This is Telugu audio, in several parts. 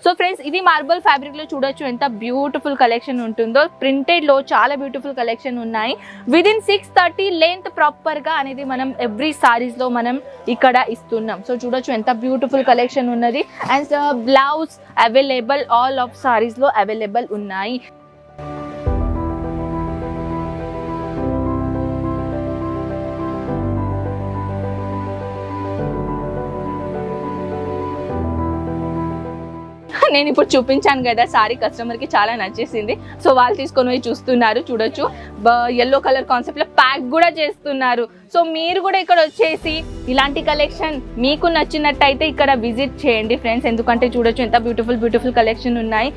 సో ఫ్రెండ్స్ ఇది మార్బల్ ఫ్యాబ్రిక్ లో చూడొచ్చు ఎంత బ్యూటిఫుల్ కలెక్షన్ ఉంటుందో. ప్రింటెడ్ లో చాలా బ్యూటిఫుల్ కలెక్షన్ ఉన్నాయి. విదిన్ 630 లెంత్ ప్రాపర్ గా అనేది మనం ఎవ్రీ సారీస్ లో మనం ఇక్కడ ఇస్తున్నాం. సో చూడొచ్చు ఎంత బ్యూటిఫుల్ కలెక్షన్ ఉన్నది. And blouse available all of saris లో అవైలబుల్ ఉన్నాయి. నేను ఇప్పుడు చూపించాను కదా సారీ కస్టమర్ కి చాలా నచ్చేసింది. సో వాళ్ళు తీసుకొని పోయి చూస్తున్నారు. చూడొచ్చు yellow కలర్ కాన్సెప్ట్ లో ప్యాక్ కూడా చేస్తున్నారు. సో మీరు కూడా ఇక్కడ వచ్చేసి ఇలాంటి కలెక్షన్ మీకు నచ్చినట్టయితే ఇక్కడ విజిట్ చేయండి ఫ్రెండ్స్. ఎందుకంటే చూడొచ్చు ఎంత బ్యూటిఫుల్ కలెక్షన్ ఉన్నాయి.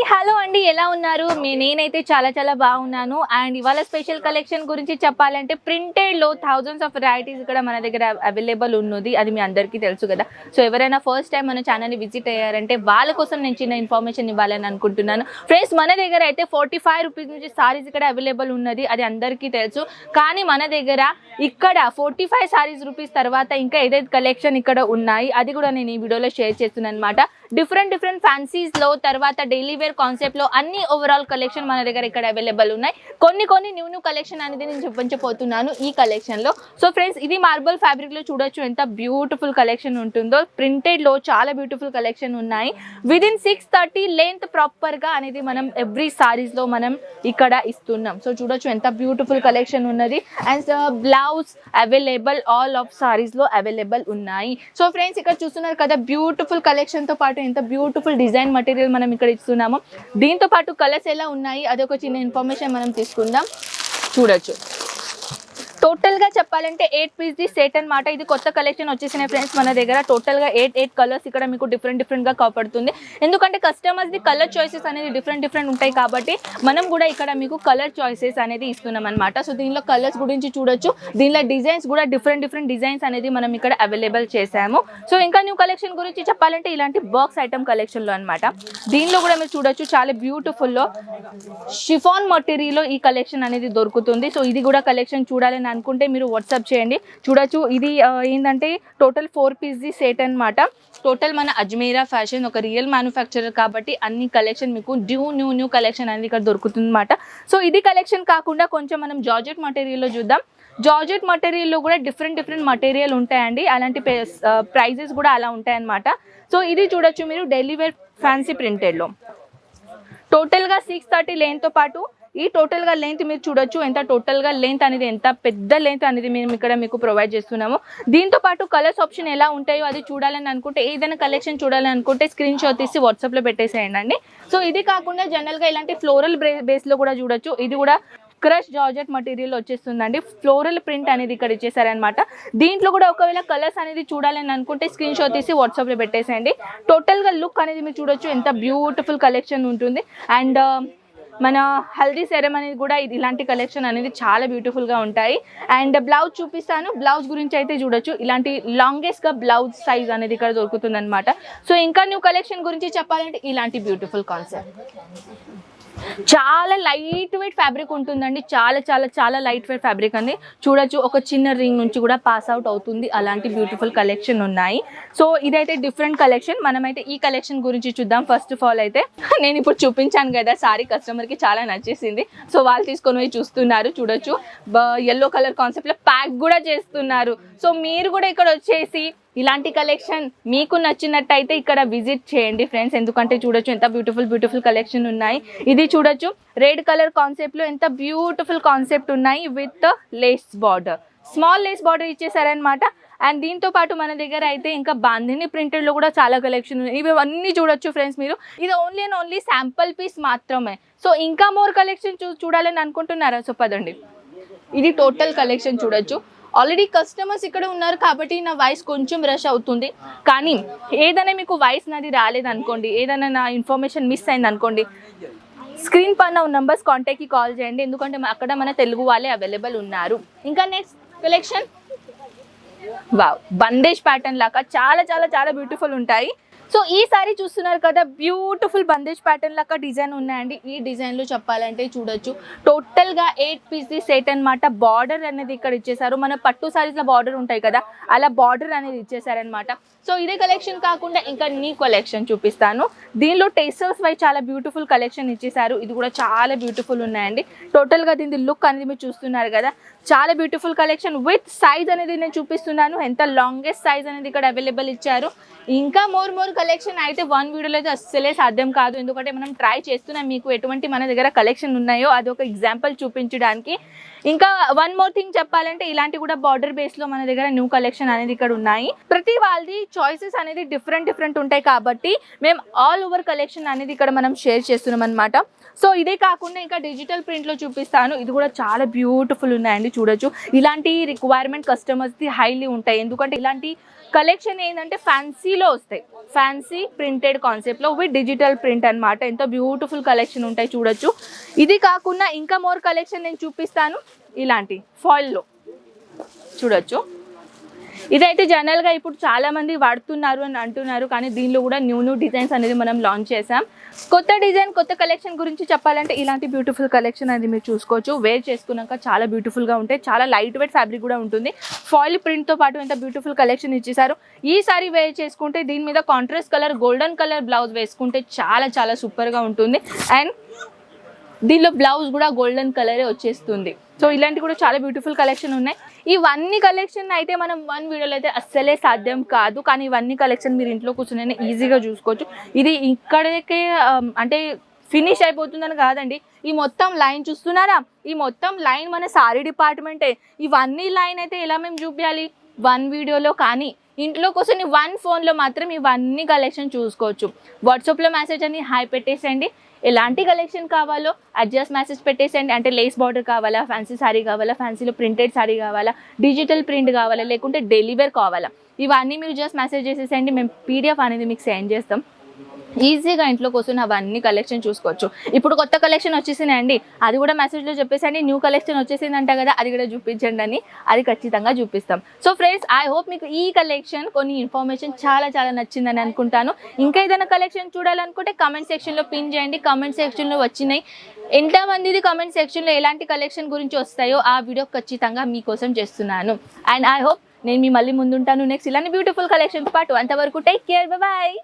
హలో అండి, ఎలా ఉన్నారు? నేనైతే చాలా బాగున్నాను. అండ్ ఇవాళ స్పెషల్ కలెక్షన్ గురించి చెప్పాలంటే ప్రింటెడ్ లో థౌజండ్స్ ఆఫ్ వెరైటీస్ ఇక్కడ మన దగ్గర అవైలబుల్ ఉన్నది. అది మీ అందరికీ తెలుసు కదా. సో ఎవరైనా ఫస్ట్ టైం మన ఛానల్ని విజిట్ అయ్యారంటే వాళ్ళ కోసం నేను చిన్న ఇన్ఫర్మేషన్ ఇవ్వాలని అనుకుంటున్నాను ఫ్రెండ్స్. మన దగ్గర అయితే 45 రూపీస్ నుంచి సారీస్ ఇక్కడ అవైలబుల్ ఉన్నది, అది అందరికీ తెలుసు. కానీ మన దగ్గర ఇక్కడ 45 రూపీస్ తర్వాత ఇంకా ఏదైతే కలెక్షన్ ఇక్కడ ఉన్నాయి అది కూడా నేను ఈ వీడియోలో షేర్ చేస్తున్నాను అనమాట. డిఫరెంట్ ఫ్యాన్సీస్ లో తర్వాత డైలీ వేర్ కాన్సెప్ట్ లో అన్ని ఓవరాల్ కలెక్షన్ మన దగ్గర ఇక్కడ అవైలబుల్ ఉన్నాయి. కొన్ని న్యూ కలెక్షన్ అనేది నేను చూపించబోతున్నాను ఈ కలెక్షన్ లో. సో ఫ్రెండ్స్ ఇది మార్బల్ ఫ్యాబ్రిక్ లో చూడొచ్చు ఎంత బ్యూటిఫుల్ కలెక్షన్ ఉంటుందో. ప్రింటెడ్ లో చాలా బ్యూటిఫుల్ కలెక్షన్ ఉన్నాయి. విదిన్ 630 లెంత్ ప్రాపర్ గా అనేది మనం ఎవ్రీ సారీస్ లో మనం ఇక్కడ ఇస్తున్నాం. సో చూడొచ్చు ఎంత బ్యూటిఫుల్ కలెక్షన్ ఉన్నది. And blouse available all of saris లో అవైలబుల్ ఉన్నాయి. సో ఫ్రెండ్స్ ఇక్కడ చూస్తున్నారు కదా బ్యూటిఫుల్ కలెక్షన్ తో పాటు ఎంత బ్యూటిఫుల్ డిజైన్ మటీరియల్ మనం ఇక్కడ ఇస్తున్నాము. దీంతో పాటు కలర్స్ ఎలా ఉన్నాయి అదొక చిన్న ఇన్ఫర్మేషన్ మనం తీసుకుందాం. చూడొచ్చు టోటల్ గా చెప్పాలంటే 8 పీస్ ది సెట్ అన్నమాట. ఇది కొత్త కలెక్షన్ వచ్చేసినాయి ఫ్రెండ్స్ మన దగ్గర. టోటల్ గా 8 కలర్స్ ఇక్కడ మీకు డిఫరెంట్ గా కాపాడుతుంది. ఎందుకంటే కస్టమర్స్ ది కలర్ చాయిసెస్ అనేది డిఫరెంట్ ఉంటాయి కాబట్టి మనం కూడా ఇక్కడ మీకు కలర్ చాయిసెస్ అనేది ఇస్తున్నాం అనమాట. సో దీనిలో కలర్స్ గురించి చూడొచ్చు. దీనిలో డిజైన్స్ కూడా డిఫరెంట్ డిజైన్స్ అనేది మనం ఇక్కడ అవైలబుల్ చేసాము. సో ఇంకా న్యూ కలెక్షన్ గురించి చెప్పాలంటే ఇలాంటి బాక్స్ ఐటమ్ కలెక్షన్ లో అనమాట. దీనిలో కూడా మీరు చూడొచ్చు చాలా బ్యూటిఫుల్ లో షిఫాన్ మటీరియల్ లో ఈ కలెక్షన్ అనేది దొరుకుతుంది. సో ఇది కూడా కలెక్షన్ చూడాలని అనుకుంటే మీరు వాట్సాప్ చేయండి. చూడొచ్చు ఇది ఏంటంటే టోటల్ 4 పీస్ ది సెట్ అనమాట. టోటల్ మన అజ్మీరా ఫ్యాషన్ ఒక రియల్ మ్యానుఫ్యాక్చరర్ కాబట్టి అన్ని కలెక్షన్ మీకు న్యూ కలెక్షన్ అనేది ఇక్కడ దొరుకుతుంది అనమాట. సో ఇది కలెక్షన్ కాకుండా కొంచెం మనం జార్జెట్ మటీరియల్లో చూద్దాం. జార్జెట్ మటీరియల్లో కూడా డిఫరెంట్ మటీరియల్ ఉంటాయండి. అలాంటి ప్రైజెస్ కూడా అలా ఉంటాయన్నమాట. సో ఇది చూడొచ్చు మీరు డైలీ వేర్ ఫ్యాన్సీ ప్రింటెడ్లో టోటల్గా 630 లెంత్తో పాటు ఈ టోటల్గా లెంత్ మీరు చూడొచ్చు ఎంత టోటల్గా లెంత్ అనేది ఎంత పెద్ద లెంత్ అనేది మేము ఇక్కడ మీకు ప్రొవైడ్ చేస్తున్నాము. దీంతో పాటు కలర్స్ ఆప్షన్ ఎలా ఉంటాయో అది చూడాలని అనుకుంటే ఏదైనా కలెక్షన్ చూడాలని అనుకుంటే స్క్రీన్ షాట్ తీసి వాట్సాప్లో పెట్టేసేయండి. సో ఇది కాకుండా జనరల్గా ఇలాంటి ఫ్లోరల్ బేస్లో కూడా చూడొచ్చు. ఇది కూడా క్రష్ జార్జెట్ మటీరియల్ వచ్చేస్తుందండి. ఫ్లోరల్ ప్రింట్ అనేది ఇక్కడ ఇచ్చేసారనమాట. దీంట్లో కూడా ఒకవేళ కలర్స్ అనేది చూడాలని అనుకుంటే స్క్రీన్ షాట్ తీసి వాట్సాప్లో పెట్టేసేయండి. టోటల్గా లుక్ అనేది మీరు చూడొచ్చు ఎంత బ్యూటిఫుల్ కలెక్షన్ ఉంటుంది. అండ్ మన హల్దీ సెరమనీ కూడా ఇలాంటి కలెక్షన్ అనేది చాలా బ్యూటిఫుల్గా ఉంటాయి. అండ్ బ్లౌజ్ చూపిస్తాను. బ్లౌజ్ గురించి అయితే చూడొచ్చు ఇలాంటి లాంగెస్ట్గా బ్లౌజ్ సైజ్ అనేది ఇక్కడ దొరుకుతుంది అనమాట. సో ఇంకా న్యూ కలెక్షన్ గురించి చెప్పాలంటే ఇలాంటి బ్యూటిఫుల్ కాన్సెప్ట్ చాలా లైట్ వెయిట్ ఫ్యాబ్రిక్ ఉంటుందండి. చాలా లైట్ వెయిట్ ఫ్యాబ్రిక్ అండి. చూడొచ్చు ఒక చిన్న రింగ్ నుంచి కూడా పాస్ అవుట్ అవుతుంది. అలాంటి బ్యూటిఫుల్ కలెక్షన్ ఉన్నాయి. సో ఇదైతే డిఫరెంట్ కలెక్షన్. మనమైతే ఈ కలెక్షన్ గురించి చూద్దాం. ఫస్ట్ ఆఫ్ ఆల్ అయితే నేను ఇప్పుడు చూపించాను కదా సారీ కస్టమర్కి చాలా నచ్చేసింది. సో వాళ్ళు తీసుకొని పోయి చూస్తున్నారు. చూడొచ్చు yellow కలర్ కాన్సెప్ట్ లో ప్యాక్ కూడా చేస్తున్నారు. సో మీరు కూడా ఇక్కడ వచ్చేసి ఇలాంటి కలెక్షన్ మీకు నచ్చినట్టయితే ఇక్కడ విజిట్ చేయండి ఫ్రెండ్స్. ఎందుకంటే చూడొచ్చు ఎంత బ్యూటిఫుల్ కలెక్షన్ ఉన్నాయి. ఇది చూడొచ్చు రెడ్ కలర్ కాన్సెప్ట్ లో ఎంత బ్యూటిఫుల్ కాన్సెప్ట్ ఉన్నాయి with lace border, small lace border ఇచ్చేసారనమాట. అండ్ దీంతో పాటు మన దగ్గర అయితే ఇంకా బాంధిని ప్రింటెడ్ లో కూడా చాలా కలెక్షన్ ఉన్నాయి. ఇవి అన్ని చూడొచ్చు ఫ్రెండ్స్ మీరు. ఇది ఓన్లీ శాంపుల్ పీస్ మాత్రమే. సో ఇంకా మోర్ కలెక్షన్ చూడాలని అనుకుంటున్నారా? సో పదండి ఇది టోటల్ కలెక్షన్ చూడొచ్చు. ఆల్రెడీ కస్టమర్స్ ఇక్కడ ఉన్నారు కాబట్టి నా వాయిస్ కొంచెం రష్ అవుతుంది. కానీ ఏదైనా మీకు వాయిస్ నాది రాలేదనుకోండి, ఏదైనా నా ఇన్ఫర్మేషన్ మిస్ అయింది అనుకోండి, స్క్రీన్ పైన ఉన్న నంబర్స్ కాంటాక్ట్కి కాల్ చేయండి. ఎందుకంటే అక్కడ మన తెలుగు వాళ్ళే అవైలబుల్ ఉన్నారు. ఇంకా next collection wow bandhej pattern లాగా చాలా బ్యూటిఫుల్ ఉంటాయి. సో ఈ సారీ చూస్తున్నారు కదా, బ్యూటిఫుల్ బందేజ్ ప్యాటర్న్ లాగా డిజైన్ ఉన్నాయండి. ఈ డిజైన్ లో చెప్పాలంటే చూడొచ్చు, టోటల్ గా 8 పీస్ సెట్ అన్నమాట. బార్డర్ అనేది ఇక్కడ ఇచ్చేసారు, మన పట్టు సారీస్ లో బార్డర్ ఉంటాయి కదా, అలా బార్డర్ అనేది ఇచ్చేసారనమాట. సో ఇదే కలెక్షన్ కాకుండా ఇంకా నీ కలెక్షన్ చూపిస్తాను. దీనిలో టేసర్స్ వై చాలా బ్యూటిఫుల్ కలెక్షన్ ఇచ్చేసారు. ఇది కూడా చాలా బ్యూటిఫుల్ ఉన్నాయండి. టోటల్ గా దీని లుక్ అనేది మీరు చూస్తున్నారు కదా, చాలా బ్యూటిఫుల్ కలెక్షన్. విత్ సైజ్ అనేది నేను చూపిస్తున్నాను, ఎంత లాంగెస్ట్ సైజ్ అనేది ఇక్కడ అవైలబుల్ ఇచ్చారు. ఇంకా మోర్ కలెక్షన్ అయితే వన్ వీడియోలో అయితే అస్సలే సాధ్యం కాదు, ఎందుకంటే మనం ట్రై చేస్తున్నాం మీకు ఎటువంటి మన దగ్గర కలెక్షన్ ఉన్నాయో అది ఒక ఎగ్జాంపుల్ చూపించడానికి. ఇంకా వన్ మోర్ థింగ్ చెప్పాలంటే, ఇలాంటి కూడా బార్డర్ బేస్ లో మన దగ్గర న్యూ కలెక్షన్ అనేది ఇక్కడ ఉన్నాయి. ప్రతి వాళ్ళది చాయిసెస్ అనేది డిఫరెంట్ ఉంటాయి కాబట్టి మేము ఆల్ ఓవర్ కలెక్షన్ అనేది ఇక్కడ మనం షేర్ చేస్తున్నాం అనమాట. సో ఇదే కాకుండా ఇంకా డిజిటల్ ప్రింట్ లో చూపిస్తాను. ఇది కూడా చాలా బ్యూటిఫుల్ ఉన్నాయండి, చూడొచ్చు. ఇలాంటి రిక్వైర్మెంట్ కస్టమర్స్ ది హైలీ ఉంటాయి, ఎందుకంటే ఇలాంటి కలెక్షన్ ఏంటంటే ఫ్యాన్సీలో వస్తాయి, ఫ్యాన్సీ ప్రింటెడ్ కాన్సెప్ట్లో విత్ డిజిటల్ ప్రింట్ అనమాట. ఎంతో బ్యూటిఫుల్ కలెక్షన్ ఉంటాయి, చూడొచ్చు. ఇది కాకుండా ఇంకా మోర్ కలెక్షన్ నేను చూపిస్తాను. ఇలాంటి ఫాయిల్లో చూడొచ్చు. ఇదైతే జనరల్గా ఇప్పుడు చాలా మంది వాడుతున్నారు అని అంటున్నారు, కానీ దీనిలో కూడా న్యూ డిజైన్స్ అనేది మనం లాంచ్ చేసాం. కొత్త డిజైన్ కొత్త కలెక్షన్ గురించి చెప్పాలంటే ఇలాంటి బ్యూటిఫుల్ కలెక్షన్ అనేది మీరు చూసుకోవచ్చు. వేర్ చేసుకున్నాక చాలా బ్యూటిఫుల్గా ఉంటాయి, చాలా లైట్ వెయిట్ ఫ్యాబ్రిక్ కూడా ఉంటుంది. ఫాయిల్ ప్రింట్తో పాటు ఎంత బ్యూటిఫుల్ కలెక్షన్ ఇచ్చేసారు. ఈ సారీ వేర్ చేసుకుంటే దీని మీద contrast colour golden colour blouse వేసుకుంటే చాలా సూపర్గా ఉంటుంది. అండ్ దీనిలో బ్లౌజ్ కూడా గోల్డెన్ కలరే వచ్చేస్తుంది. సో ఇలాంటి కూడా చాలా బ్యూటిఫుల్ కలెక్షన్ ఉన్నాయి. ఇవన్నీ కలెక్షన్ అయితే మనం వన్ వీడియోలో అయితే అస్సలే సాధ్యం కాదు, కానీ ఇవన్నీ కలెక్షన్ మీరు ఇంట్లో కూర్చొని ఈజీగా చూసుకోవచ్చు. ఇది ఇక్కడికే అంటే ఫినిష్ అయిపోతుందని కాదండి, ఈ మొత్తం లైన్ చూస్తున్నారా, ఈ మొత్తం లైన్ మన సారీ డిపార్ట్మెంటే. ఇవన్నీ లైన్ అయితే ఎలా మేము చూపించాలి వన్ వీడియోలో, కానీ ఇంట్లో కూర్చొని వన్ ఫోన్లో మాత్రం ఇవన్నీ కలెక్షన్ చూసుకోవచ్చు. వాట్సాప్లో మెసేజ్ అని హాయ్ పెట్టేసేయండి, ఎలాంటి కలెక్షన్ కావాలో అడ్జస్ట్ మెసేజ్ పెట్టేసేయండి. అంటే లేస్ బార్డర్ కావాలా, ఫ్యాన్సీ సారీ కావాలా, ఫ్యాన్సీలో ప్రింటెడ్ సారీ కావాలా, డిజిటల్ ప్రింట్ కావాలా, లేకుంటే డెలివర్ కావాలా, ఇవన్నీ మీరు జస్ట్ మెసేజ్ చేసేసేయండి. మేము పీడిఎఫ్ అనేది మీకు సెండ్ చేస్తాం. ఈజీగా ఇంట్లో కోసం అవన్నీ కలెక్షన్ చూసుకోవచ్చు. ఇప్పుడు కొత్త కలెక్షన్ వచ్చేసిందండి, అది కూడా మెసేజ్లో చెప్పేసండి. న్యూ కలెక్షన్ వచ్చేసిందంట కదా, అది కూడా చూపించండి అని, అది ఖచ్చితంగా చూపిస్తాం. సో ఫ్రెండ్స్, ఐ హోప్ మీకు ఈ కలెక్షన్ కొన్ని ఇన్ఫర్మేషన్ చాలా నచ్చిందని అనుకుంటాను. ఇంకా ఏదైనా కలెక్షన్ చూడాలనుకుంటే కమెంట్ సెక్షన్లో పిన్ చేయండి. కమెంట్ సెక్షన్లో వచ్చినాయి ఎంతమందిది కమెంట్ సెక్షన్లో ఎలాంటి కలెక్షన్ గురించి వస్తాయో ఆ వీడియో ఖచ్చితంగా మీకోసం చేస్తున్నాను. అండ్ ఐ హోప్ నేను మీ మళ్ళీ ముందుంటాను నెక్స్ట్ ఇలాంటి బ్యూటిఫుల్ కలెక్షన్స్ పాటు. అంతవరకు టేక్ కేర్, బాయ్.